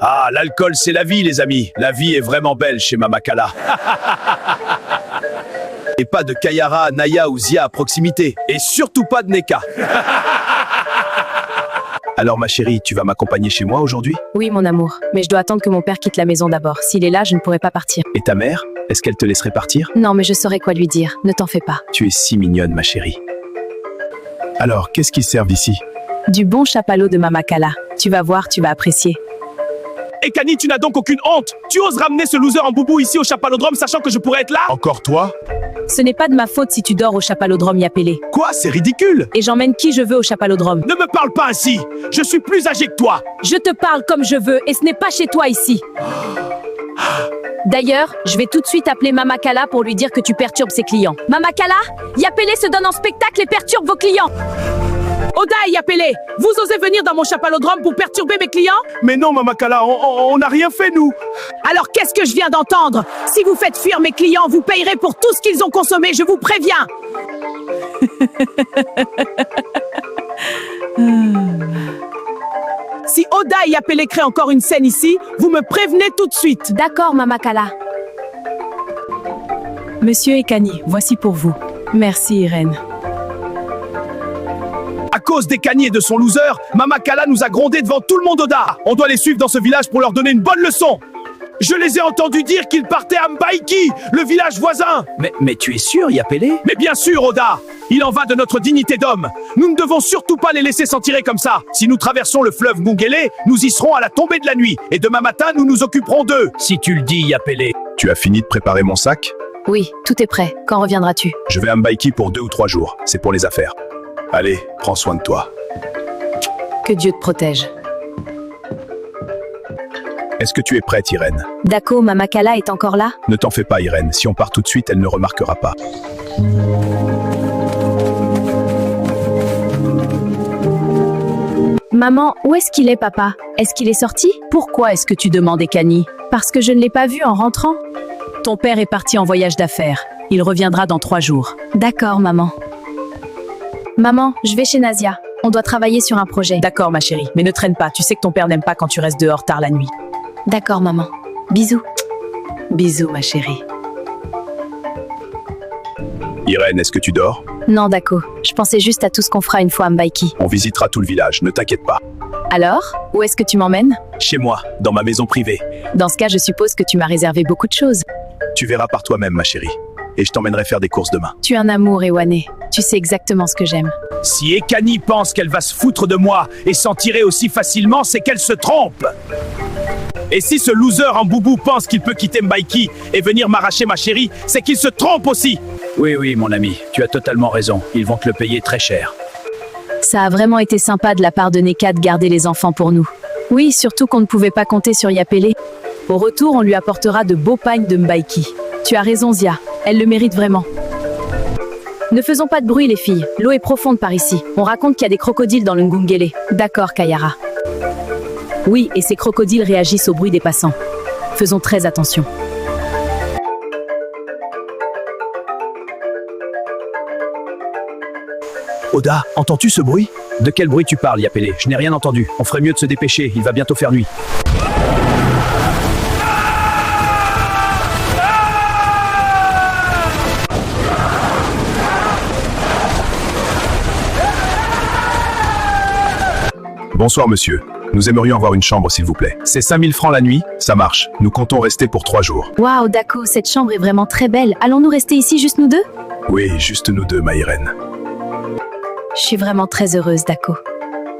Ah, l'alcool, c'est la vie, les amis. La vie est vraiment belle chez Mama Kala. Et pas de Kayara, Naya ou Zia à proximité. Et surtout pas de Neka. Alors, ma chérie, tu vas m'accompagner chez moi aujourd'hui? Oui, mon amour, mais je dois attendre que mon père quitte la maison d'abord. S'il est là, je ne pourrai pas partir. Et ta mère? Est-ce qu'elle te laisserait partir? Non, mais je saurai quoi lui dire. Ne t'en fais pas. Tu es si mignonne, ma chérie. Alors, qu'est-ce qu'ils servent ici? Du bon chapalot de Mama Kala. Tu vas voir, tu vas apprécier. Et Kani, tu n'as donc aucune honte? Tu oses ramener ce loser en boubou ici au chapalodrome sachant que je pourrais être là? Encore toi? Ce n'est pas de ma faute si tu dors au chapalodrome Yapélé. Quoi? C'est ridicule! Et j'emmène qui je veux au chapalodrome. Ne me parle pas ainsi! Je suis plus âgé que toi! Je te parle comme je veux et ce n'est pas chez toi ici. D'ailleurs, je vais tout de suite appeler Mama Kala pour lui dire que tu perturbes ses clients. Mama Kala, Yapélé se donne en spectacle et perturbe vos clients. Oda et Yapélé, vous osez venir dans mon chapalodrome pour perturber mes clients? Mais non, Mama Kala, on n'a rien fait, nous! Alors qu'est-ce que je viens d'entendre? Si vous faites fuir mes clients, vous payerez pour tout ce qu'ils ont consommé, je vous préviens. Si Oda et Yapélé créent encore une scène ici, vous me prévenez tout de suite. D'accord, Mama Kala. Monsieur Ekani, voici pour vous. Merci, Irène. À cause des Kani et de son loser, Mama Kala nous a grondé devant tout le monde Oda. On doit les suivre dans ce village pour leur donner une bonne leçon. Je les ai entendus dire qu'ils partaient à Mbaiki, le village voisin. Mais tu es sûr, Yapélé? Mais bien sûr, Oda. Il en va de notre dignité d'homme. Nous ne devons surtout pas les laisser s'en tirer comme ça. Si nous traversons le fleuve Mungele, nous y serons à la tombée de la nuit. Et demain matin, nous nous occuperons d'eux. Si tu le dis, Yapélé. Tu as fini de préparer mon sac? Oui, tout est prêt. Quand reviendras-tu? Je vais à Mbaiki pour 2 ou 3 jours. C'est pour les affaires. Allez, prends soin de toi. Que Dieu te protège. Est-ce que tu es prête, Irène? Dako, Mama Kala est encore là? Ne t'en fais pas, Irène. Si on part tout de suite, elle ne remarquera pas. Maman, où est-ce qu'il est, papa? Est-ce qu'il est sorti? Pourquoi est-ce que tu demandes Ekani? Parce que je ne l'ai pas vu en rentrant. Ton père est parti en voyage d'affaires. Il reviendra dans 3 jours. D'accord, maman. Maman, je vais chez Nazia. On doit travailler sur un projet. D'accord, ma chérie, mais ne traîne pas. Tu sais que ton père n'aime pas quand tu restes dehors tard la nuit. D'accord, maman. Bisous. Bisous, ma chérie. Irène, est-ce que tu dors? Non, Dako. Je pensais juste à tout ce qu'on fera une fois à Mbaiki. On visitera tout le village, ne t'inquiète pas. Alors, où est-ce que tu m'emmènes? Chez moi, dans ma maison privée. Dans ce cas, je suppose que tu m'as réservé beaucoup de choses. Tu verras par toi-même, ma chérie. Et je t'emmènerai faire des courses demain. Tu es un amour, Ewane. Tu sais exactement ce que j'aime. Si Ekani pense qu'elle va se foutre de moi et s'en tirer aussi facilement, c'est qu'elle se trompe. Et si ce loser en boubou pense qu'il peut quitter Mbaiki et venir m'arracher ma chérie, c'est qu'il se trompe aussi. Oui, mon ami, tu as totalement raison. Ils vont te le payer très cher. Ça a vraiment été sympa de la part de Neka de garder les enfants pour nous. Oui, surtout qu'on ne pouvait pas compter sur Yapélé. Au retour, on lui apportera de beaux pagnes de Mbaiki. Tu as raison, Zia. Elle le mérite vraiment. Ne faisons pas de bruit, les filles. L'eau est profonde par ici. On raconte qu'il y a des crocodiles dans le Ngungele. D'accord, Kayara. Oui, et ces crocodiles réagissent au bruit des passants. Faisons très attention. Oda, entends-tu ce bruit? De quel bruit tu parles, Yapélé? Je n'ai rien entendu. On ferait mieux de se dépêcher, il va bientôt faire nuit. Bonsoir, monsieur. Nous aimerions avoir une chambre, s'il vous plaît. C'est 5000 francs la nuit? Ça marche. Nous comptons rester pour 3 jours. Waouh, Dako, cette chambre est vraiment très belle. Allons-nous rester ici juste nous deux? Oui, juste nous deux, ma Irène. Je suis vraiment très heureuse, Dako.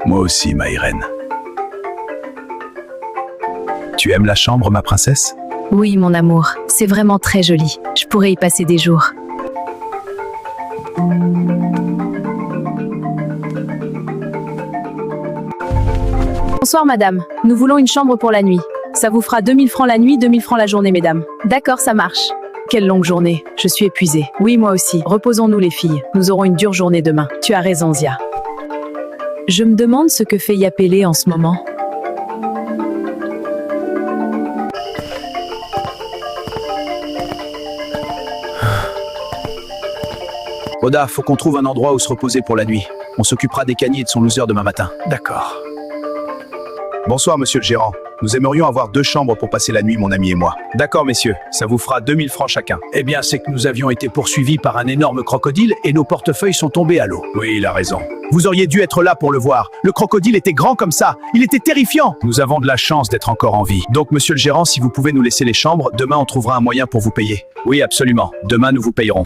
Moi aussi, ma Irène. Tu aimes la chambre, ma princesse? Oui, mon amour. C'est vraiment très joli. Je pourrais y passer des jours. Bonsoir, madame. Nous voulons une chambre pour la nuit. Ça vous fera 2000 francs la nuit, 2000 francs la journée, mesdames. D'accord, ça marche. Quelle longue journée. Je suis épuisée. Oui, moi aussi. Reposons-nous, les filles. Nous aurons une dure journée demain. Tu as raison, Zia. Je me demande ce que fait Yapélé en ce moment. Oda, faut qu'on trouve un endroit où se reposer pour la nuit. On s'occupera des Kani et de son loser demain matin. D'accord. Bonsoir, monsieur le gérant. Nous aimerions avoir 2 chambres pour passer la nuit, mon ami et moi. D'accord, messieurs, ça vous fera 2000 francs chacun. Eh bien, c'est que nous avions été poursuivis par un énorme crocodile et nos portefeuilles sont tombés à l'eau. Oui, il a raison. Vous auriez dû être là pour le voir. Le crocodile était grand comme ça. Il était terrifiant. Nous avons de la chance d'être encore en vie. Donc, monsieur le gérant, si vous pouvez nous laisser les chambres, demain on trouvera un moyen pour vous payer. Oui, absolument. Demain nous vous payerons.